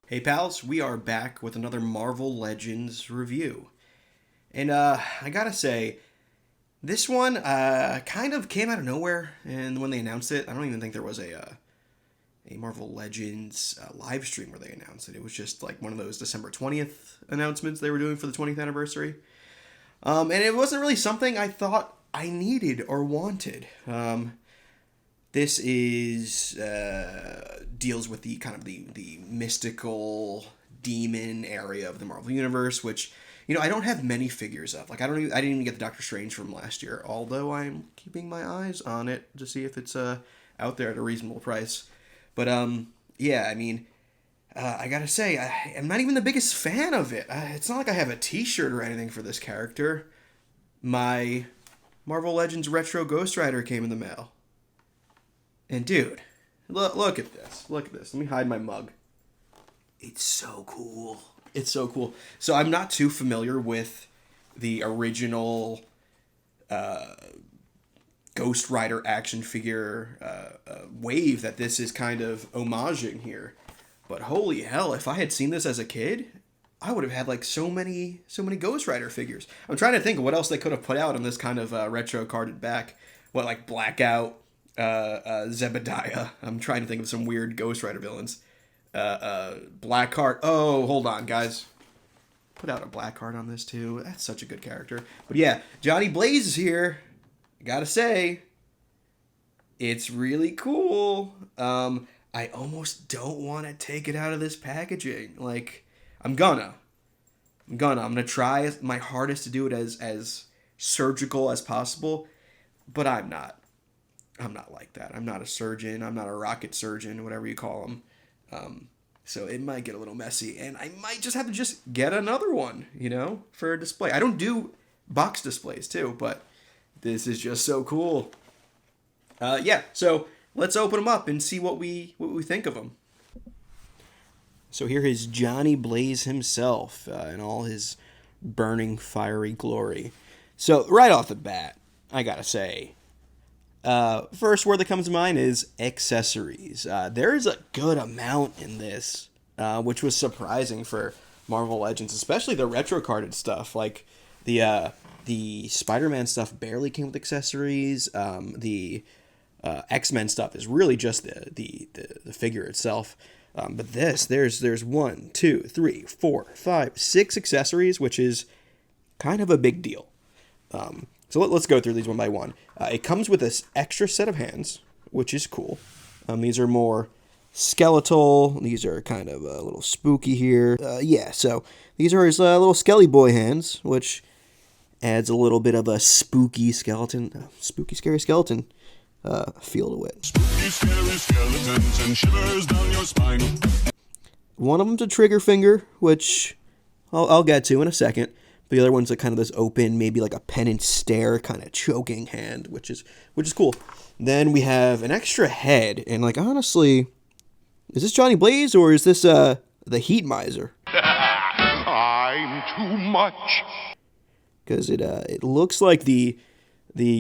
Hey pals, we are back with another Marvel Legends review. And I gotta say, this one kind of came out of nowhere, and when they announced it, I don't even think there was a Marvel Legends live stream where they announced it. It was just like one of those December 20th announcements they were doing for the 20th anniversary. And it wasn't really something I thought I needed or wanted. This is deals with the kind of the mystical demon area of the Marvel universe, which I don't have many figures of. Like I didn't even get the Doctor Strange from last year, although I'm keeping my eyes on it to see if it's out there at a reasonable price. But yeah, I mean, I gotta say, I'm not even the biggest fan of it. It's not like I have a T-shirt or anything for this character. My Marvel Legends Retro Ghost Rider came in the mail. And dude, look at this. Look at this. Let me hide my mug. It's so cool. It's so cool. So I'm not too familiar with the original Ghost Rider action figure wave that this is kind of homaging here. But holy hell, if I had seen this as a kid, I would have had like so many Ghost Rider figures. I'm trying to think of what else they could have put out on this kind of retro carded back. What, like Blackout? Zebediah. I'm trying to think of some weird Ghost Rider villains. Blackheart. Oh, hold on, guys. Put out a Blackheart on this too. That's such a good character. But yeah, Johnny Blaze is here. I gotta say, it's really cool. I almost don't want to take it out of this packaging. Like, I'm gonna try my hardest to do it as surgical as possible, but I'm not. I'm not like that. I'm not a surgeon. I'm not a rocket surgeon, whatever you call them. So it might get a little messy, and I might just have to just get another one, for a display. I don't do box displays too, but this is just so cool. Yeah, so let's open them up and see what we think of them. So here is Johnny Blaze himself in all his burning fiery glory. So right off the bat, I gotta say, first word that comes to mind is accessories. There's a good amount in this, which was surprising for Marvel Legends, especially the retro carded stuff. Like the Spider-Man stuff barely came with accessories. The X-Men stuff is really just the figure itself. But there's 1, 2, 3, 4, 5, 6 accessories, which is kind of a big deal. So let's go through these one by one. It comes with this extra set of hands, which is cool. These are more skeletal. These are kind of a little spooky here. So these are his little Skelly Boy hands, which adds a little bit of a spooky skeleton, scary skeleton feel to it. Spooky, scary skeletons and shivers down your spine. One of them's a trigger finger, which I'll get to in a second. The other one's kind of this open, maybe like a penance stare kind of choking hand, which is cool. Then we have an extra head, and like honestly, is this Johnny Blaze or is this the Heat Miser? I'm too much. Because it looks like the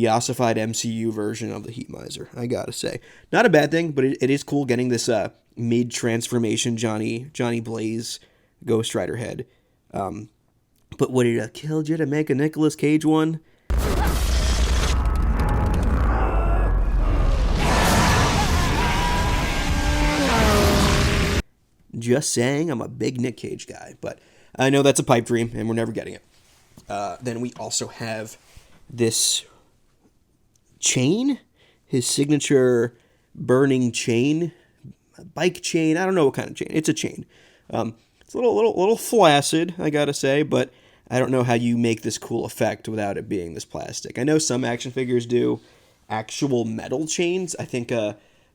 ossified MCU version of the Heat Miser. I gotta say, not a bad thing, but it is cool getting this mid transformation Johnny Blaze Ghost Rider head. But would it have killed you to make a Nicolas Cage one? Just saying, I'm a big Nick Cage guy, but I know that's a pipe dream, and we're never getting it. Then we also have this chain, his signature burning chain, bike chain. I don't know what kind of chain. It's a chain. It's a little flaccid, I gotta say, but I don't know how you make this cool effect without it being this plastic. I know some action figures do actual metal chains. I think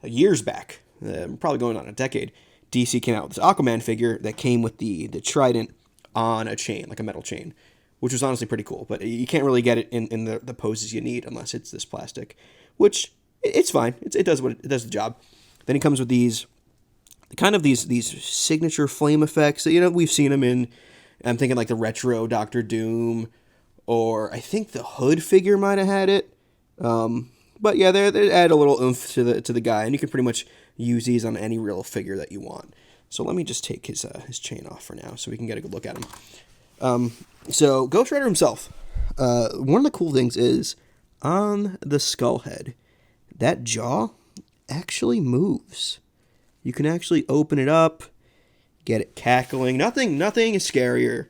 years back, probably going on a decade, DC came out with this Aquaman figure that came with the trident on a chain, like a metal chain, which was honestly pretty cool. But you can't really get it in the poses you need unless it's this plastic, which it's fine. It does the job. Then it comes with these signature flame effects that we've seen them in. I'm thinking like the retro Doctor Doom, or I think the Hood figure might have had it. But yeah, they add a little oomph to the guy, and you can pretty much use these on any real figure that you want. So let me just take his chain off for now so we can get a good look at him. So Ghost Rider himself, one of the cool things is on the skull head, that jaw actually moves. You can actually open it up, get it cackling. Nothing is scarier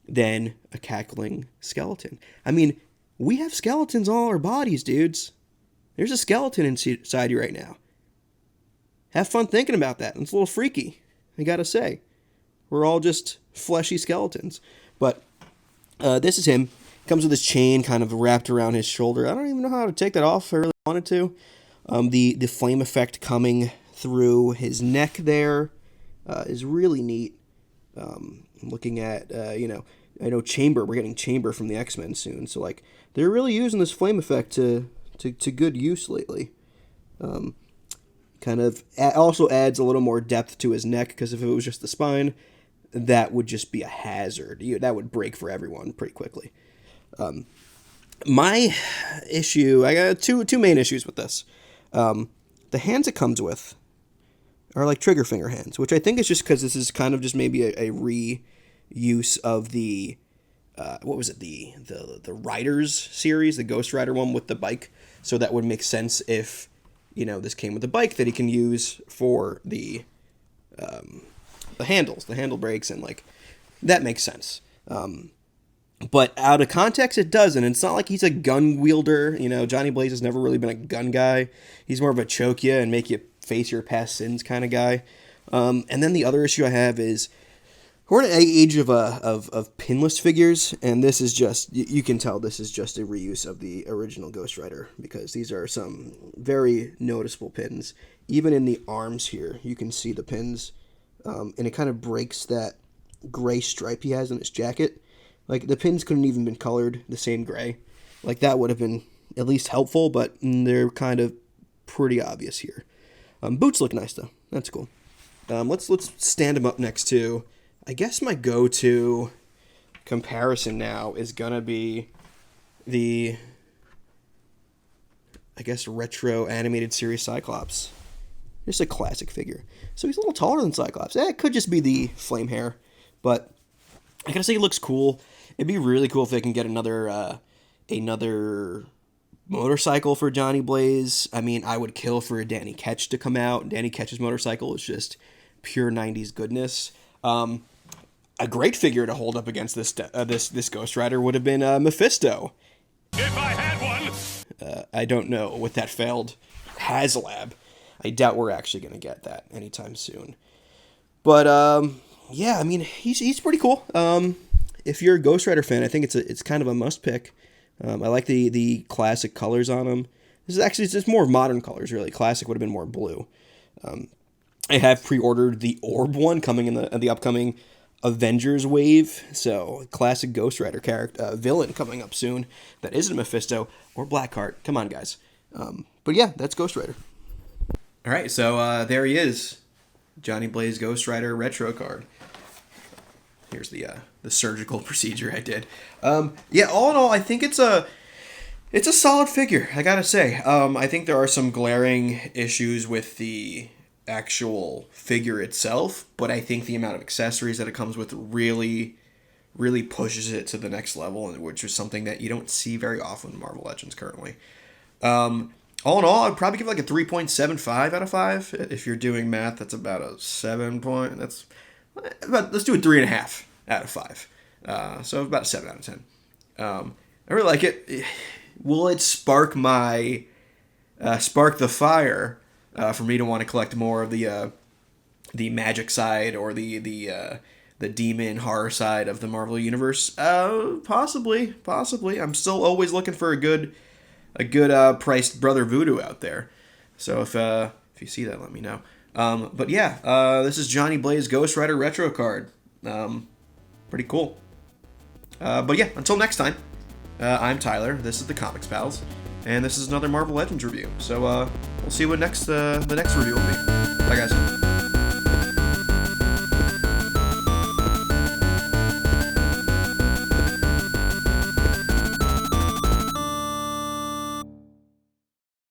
than a cackling skeleton. I mean, we have skeletons all our bodies, dudes. There's a skeleton inside you right now. Have fun thinking about that. It's a little freaky, I gotta say. We're all just fleshy skeletons. But this is him. Comes with his chain kind of wrapped around his shoulder. I don't even know how to take that off if I really wanted to. The flame effect coming through his neck there is really neat. Looking at, I know Chamber. We're getting Chamber from the X-Men soon. So, like, they're really using this flame effect to good use lately. Kind of also adds a little more depth to his neck, because if it was just the spine, that would just be a hazard. That would break for everyone pretty quickly. My issue, I got two main issues with this. The hands it comes with are like trigger finger hands, which I think is just because this is kind of just maybe a reuse of the what was it, the Riders series, the Ghost Rider one with the bike. So that would make sense if, this came with a bike that he can use for the handles, the handle brakes, and like that makes sense. But out of context, it doesn't. It's not like he's a gun wielder. Johnny Blaze has never really been a gun guy. He's more of a choke you and make you face your past sins kind of guy. And then the other issue I have is we're in an age of pinless figures, and this is just, you can tell this is just a reuse of the original Ghost Rider, because these are some very noticeable pins. Even in the arms here, you can see the pins, and it kind of breaks that gray stripe he has in his jacket. Like, the pins couldn't even been colored the same gray. Like, that would have been at least helpful, but they're kind of pretty obvious here. Boots look nice, though. That's cool. Let's stand him up next to, I guess my go-to comparison now is going to be the, retro animated series Cyclops. Just a classic figure. So he's a little taller than Cyclops. It could just be the flame hair, but I gotta say he looks cool. It'd be really cool if they can get another motorcycle for Johnny Blaze. I mean, I would kill for a Danny Ketch to come out. Danny Ketch's motorcycle is just pure 90s goodness. A great figure to hold up against this Ghost Rider would have been Mephisto. If I had one! I don't know with that failed HasLab. I doubt we're actually going to get that anytime soon. But, yeah, I mean, he's pretty cool. If you're a Ghost Rider fan, I think it's kind of a must pick. I like the classic colors on him. This is actually just more modern colors, really. Classic would have been more blue. I have pre-ordered the Orb one coming in the upcoming Avengers wave. So classic Ghost Rider character villain coming up soon. That isn't Mephisto or Blackheart. Come on, guys. But yeah, that's Ghost Rider. All right, so there he is, Johnny Blaze Ghost Rider retro card. Here's the surgical procedure I did. Yeah, all in all, I think it's a solid figure, I gotta say. I think there are some glaring issues with the actual figure itself, but I think the amount of accessories that it comes with really, really pushes it to the next level, which is something that you don't see very often in Marvel Legends currently. All in all, I'd probably give it like a 3.75 out of 5. If you're doing math, that's about a 7 point. Let's do a 3.5 out of 5. So about a 7 out of 10. I really like it. Will it spark the fire for me to want to collect more of the magic side or the demon horror side of the Marvel Universe? Possibly. I'm still always looking for a good priced Brother Voodoo out there. So if you see that, let me know. But yeah, this is Johnny Blaze Ghost Rider retro card. Pretty cool. But yeah, until next time, I'm Tyler. This is the Comics Pals, and this is another Marvel Legends review. So we'll see what the next review will be. Bye, guys.